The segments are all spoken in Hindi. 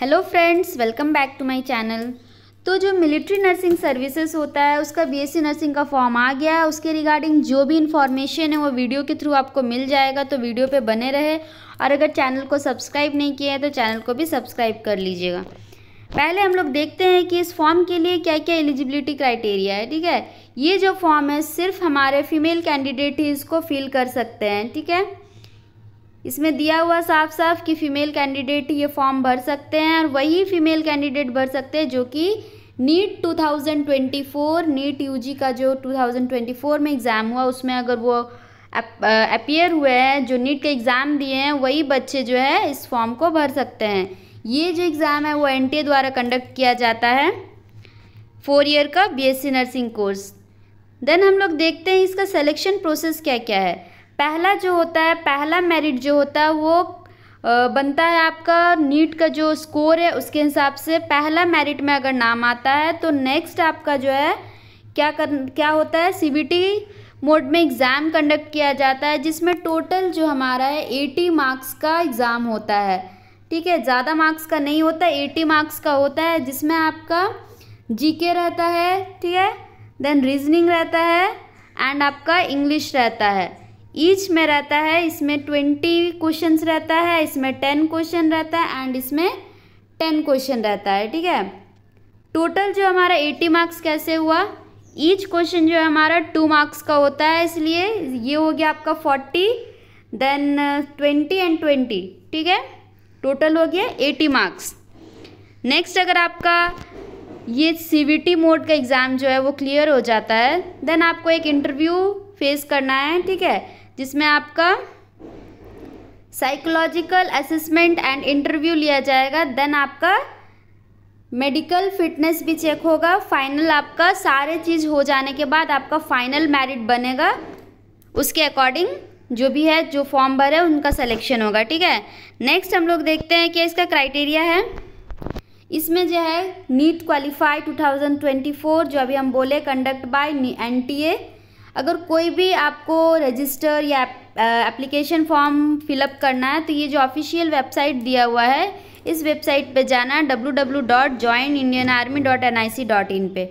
Hello friends, welcome back to my channel. तो जो मिलिट्री नर्सिंग सर्विसेज होता है उसका बीएससी नर्सिंग का फॉर्म आ गया है। उसके रिगार्डिंग जो भी इन्फॉर्मेशन है वो वीडियो के थ्रू आपको मिल जाएगा, तो वीडियो पे बने रहे। और अगर चैनल को सब्सक्राइब नहीं किया है तो चैनल को भी सब्सक्राइब कर लीजिएगा। पहले हम लोग देखते हैं कि इस फॉर्म के लिए क्या क्या एलिजिबिलिटी क्राइटेरिया है। ठीक है, ये जो फॉर्म है सिर्फ हमारे फीमेल कैंडिडेट ही इसको फिल कर सकते हैं। ठीक है, इसमें दिया हुआ साफ साफ कि फ़ीमेल कैंडिडेट ये फॉर्म भर सकते हैं और वही फ़ीमेल कैंडिडेट भर सकते हैं जो कि नीट 2024 नीट यूजी का जो 2024 में एग्ज़ाम हुआ उसमें अगर वो अपीयर हुए हैं, जो नीट का एग्ज़ाम दिए हैं, वही बच्चे जो है इस फॉर्म को भर सकते हैं। ये जो एग्ज़ाम है वो एनटीए द्वारा कंडक्ट किया जाता है 4 ईयर का बीएससी नर्सिंग कोर्स। देन हम लोग देखते हैं इसका सिलेक्शन प्रोसेस क्या क्या है। पहला जो होता है, पहला मेरिट जो होता है वो बनता है आपका नीट का जो स्कोर है उसके हिसाब से। पहला मेरिट में अगर नाम आता है तो नेक्स्ट आपका जो है क्या होता है, सीबीटी मोड में एग्ज़ाम कंडक्ट किया जाता है, जिसमें टोटल जो हमारा है 80 मार्क्स का एग्ज़ाम होता है। ठीक है, ज़्यादा मार्क्स का नहीं होता, 80 मार्क्स का होता है, जिसमें आपका जीके रहता है, ठीक है, देन रीजनिंग रहता है एंड आपका इंग्लिश रहता है। ईच में रहता है, इसमें 20 क्वेश्चंस रहता है, इसमें 10 क्वेश्चन रहता है एंड इसमें 10 क्वेश्चन रहता है। ठीक है, टोटल जो हमारा 80 मार्क्स कैसे हुआ, ईच क्वेश्चन जो है हमारा 2 मार्क्स का होता है, इसलिए ये हो गया आपका 40, देन 20 एंड 20। ठीक है, टोटल हो गया 80 मार्क्स। नेक्स्ट अगर आपका ये सीबीटी मोड का एग्ज़ाम जो है वो क्लियर हो जाता है, देन आपको एक इंटरव्यू फेस करना है। ठीक है, जिसमें आपका साइकोलॉजिकल असेसमेंट एंड इंटरव्यू लिया जाएगा, देन आपका मेडिकल फिटनेस भी चेक होगा। फाइनल आपका सारे चीज़ हो जाने के बाद आपका फाइनल मेरिट बनेगा, उसके अकॉर्डिंग जो भी है जो फॉर्म भरे उनका सिलेक्शन होगा। ठीक है, नेक्स्ट हम लोग देखते हैं कि इसका क्राइटेरिया है। इसमें जो है नीट क्वालिफाई 2024 जो अभी हम बोले कंडक्ट बाय एनटीए। अगर कोई भी आपको रजिस्टर या एप्लीकेशन फॉर्म फिलअप करना है तो ये जो ऑफिशियल वेबसाइट दिया हुआ है इस वेबसाइट पे जाना है www.joinindianarmy.nic.in पे।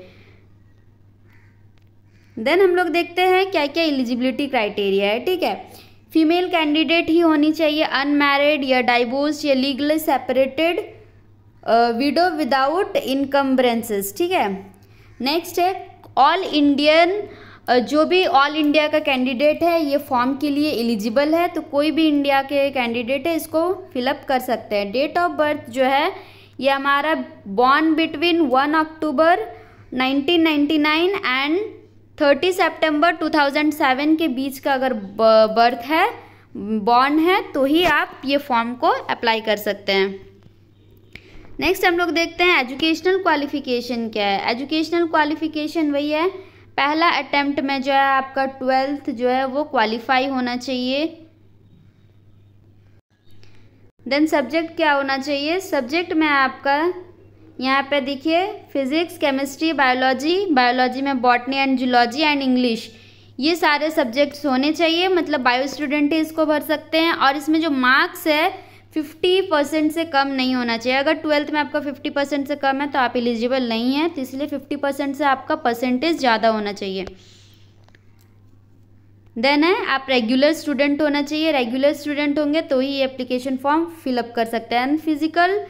देन हम लोग देखते हैं क्या क्या एलिजिबिलिटी क्राइटेरिया है। ठीक है, फीमेल कैंडिडेट ही होनी चाहिए, अनमैरिड या डाइवोर्स या लीगली सेपरेटेड, विडो विदाउट इनकम्बरेंसेस। ठीक है, नेक्स्ट है ऑल इंडियन, जो भी ऑल इंडिया का कैंडिडेट है ये फॉर्म के लिए एलिजिबल है, तो कोई भी इंडिया के कैंडिडेट है इसको फिलअप कर सकते हैं। डेट ऑफ बर्थ जो है ये हमारा बॉर्न बिटवीन 1 अक्टूबर 1999 एंड 30 सितंबर 2007 के बीच का अगर बर्थ है, बॉर्न है, तो ही आप ये फॉर्म को अप्लाई कर सकते हैं। नेक्स्ट हम लोग देखते हैं एजुकेशनल क्वालिफिकेशन क्या है। एजुकेशनल क्वालिफिकेशन वही है, पहला अटेम्प्ट में जो है आपका 12th जो है वो क्वालिफाई होना चाहिए। देन सब्जेक्ट क्या होना चाहिए, सब्जेक्ट में आपका यहाँ पे देखिए फिजिक्स, केमिस्ट्री, बायोलॉजी में botany and zoology and English, ये सारे सब्जेक्ट्स होने चाहिए। मतलब बायो स्टूडेंट ही इसको भर सकते हैं। और इसमें जो मार्क्स है 50% से कम नहीं होना चाहिए। अगर 12th में आपका 50% से कम है तो आप एलिजिबल नहीं है, तो इसलिए 50% से आपका परसेंटेज ज़्यादा होना चाहिए। देन है आप रेगुलर स्टूडेंट होना चाहिए, रेगुलर स्टूडेंट होंगे तो ही एप्लीकेशन फॉर्म फिलअप कर सकते हैं। फिजिकल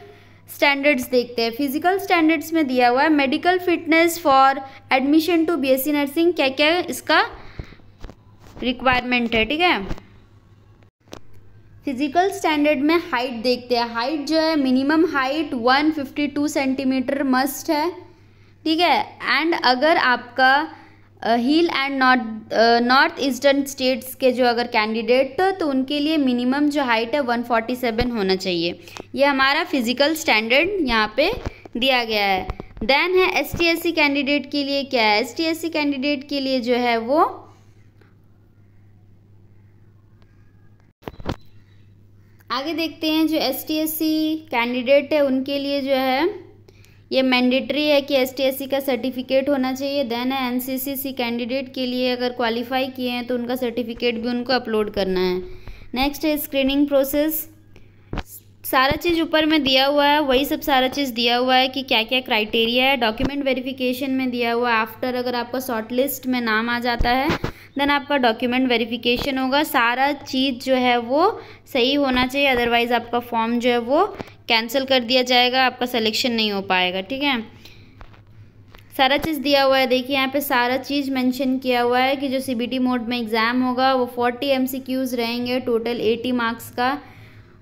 स्टैंडर्ड्स देखते हैं। फिजिकल स्टैंडर्ड्स में दिया हुआ है medical fitness for admission to BSc nursing, क्या क्या इसका रिक्वायरमेंट है। ठीक है, फिजिकल स्टैंडर्ड में हाइट देखते हैं। हाइट जो है मिनिमम हाइट 152 सेंटीमीटर मस्ट है। ठीक है, एंड अगर आपका हिल एंड नॉर्थ ईस्टर्न स्टेट्स के जो अगर कैंडिडेट तो उनके लिए मिनिमम जो हाइट है 147 होना चाहिए। ये हमारा फिजिकल स्टैंडर्ड यहाँ पे दिया गया है। देन है ST/SC कैंडिडेट के लिए क्या है, ST/SC कैंडिडेट के लिए जो है वो आगे देखते हैं। जो ST/SC कैंडिडेट है उनके लिए जो है ये मैंडेटरी है कि ST/SC का सर्टिफिकेट होना चाहिए। देन है NCCC कैंडिडेट के लिए अगर क्वालिफाई किए हैं तो उनका सर्टिफिकेट भी उनको अपलोड करना है। नेक्स्ट है स्क्रीनिंग प्रोसेस। सारा चीज़ ऊपर में दिया हुआ है, वही सब सारा चीज़ दिया हुआ है कि क्या क्या क्राइटेरिया है। डॉक्यूमेंट वेरिफिकेशन में दिया हुआ है, आफ्टर अगर आपका शॉर्ट लिस्ट में नाम आ जाता है देन आपका डॉक्यूमेंट वेरिफिकेशन होगा। सारा चीज़ जो है वो सही होना चाहिए, अदरवाइज़ आपका फॉर्म जो है वो कैंसिल कर दिया जाएगा, आपका सिलेक्शन नहीं हो पाएगा। ठीक है, सारा चीज़ दिया हुआ है। देखिए यहाँ पे सारा चीज़ मेंशन किया हुआ है कि जो CBT मोड में एग्ज़ाम होगा वो 40 MCQs रहेंगे, टोटल 80 मार्क्स का।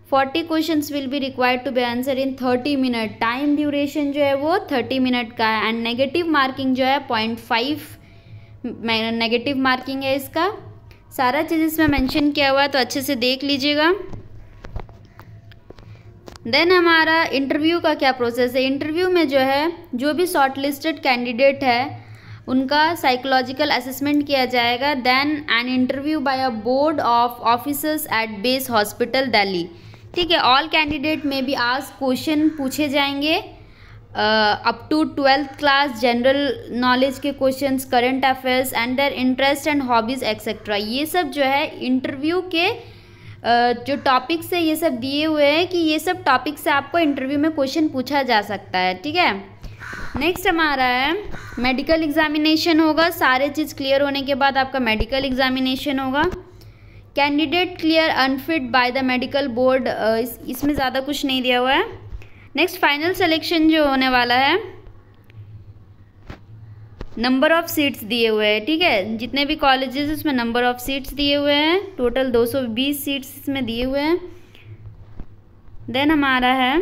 40 questions will be required to be answer in 30 minute. Time duration जो है वो 30 मिनट का है। एंड नेगेटिव मार्किंग जो है 0.5 नेगेटिव मार्किंग है इसका। सारा चीज़ इसमें मेंशन किया हुआ है, तो अच्छे से देख लीजिएगा। देन हमारा इंटरव्यू का क्या प्रोसेस है। इंटरव्यू में जो है जो भी शॉर्ट लिस्टेड कैंडिडेट है उनका साइकोलॉजिकल असेसमेंट किया जाएगा। Then an interview by a board of officers at base hospital Delhi. ठीक है, ऑल कैंडिडेट में भी आज क्वेश्चन पूछे जाएंगे up to 12th class, general knowledge के questions, current affairs and their interest and hobbies etcetera. ये सब जो है इंटरव्यू के जो टॉपिक्स है ये सब दिए हुए हैं कि ये सब टॉपिक से आपको इंटरव्यू में क्वेश्चन पूछा जा सकता है। ठीक है, नेक्स्ट हमारा है मेडिकल एग्जामिनेशन होगा। सारे चीज़ क्लियर होने के बाद आपका मेडिकल एग्जामिनेशन होगा। Candidate clear unfit by the medical board, इसमें ज़्यादा कुछ नहीं दिया हुआ है। नेक्स्ट फाइनल सिलेक्शन जो होने वाला है, नंबर ऑफ़ सीट्स दिए हुए हैं। ठीक है, जितने भी कॉलेजेस उसमें नंबर ऑफ़ सीट्स दिए हुए हैं, टोटल 220 सीट्स इसमें दिए हुए हैं। देन हमारा है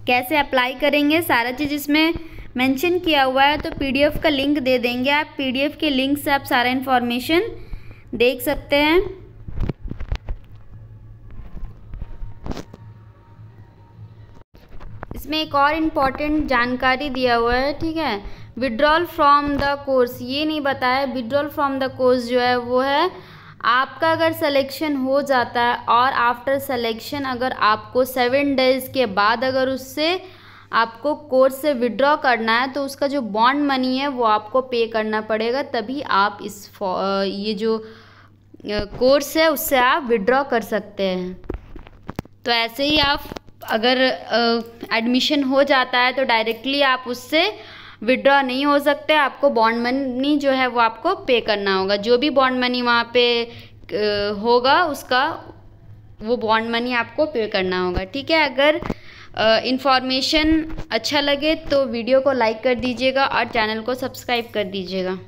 कैसे अप्लाई करेंगे, सारा चीज़ इसमें मेंशन किया हुआ है। तो PDF का लिंक दे देंगे, आप PDF के लिंक से आप सारा इन्फॉर्मेशन देख सकते हैं। इसमें एक और इम्पॉर्टेंट जानकारी दिया हुआ है। ठीक है, विड्रॉल फ्रॉम द कोर्स, ये नहीं बताया। विड्रॉल फ्रॉम द कोर्स जो है वो है आपका अगर सिलेक्शन हो जाता है और आफ्टर सिलेक्शन अगर आपको 7 डेज़ के बाद अगर उससे आपको कोर्स से विड्रॉ करना है तो उसका जो बॉन्ड मनी है वो आपको पे करना पड़ेगा, तभी आप ये जो कोर्स है उससे आप विड्रॉ कर सकते हैं। तो ऐसे ही आप अगर एडमिशन हो जाता है तो डायरेक्टली आप उससे विड्रॉ नहीं हो सकते, आपको बॉन्ड मनी जो है वो आपको पे करना होगा। जो भी बॉन्ड मनी वहाँ पे होगा उसका वो बॉन्ड मनी आपको पे करना होगा। ठीक है, अगर इन्फॉर्मेशन अच्छा लगे तो वीडियो को लाइक कर दीजिएगा और चैनल को सब्सक्राइब कर दीजिएगा।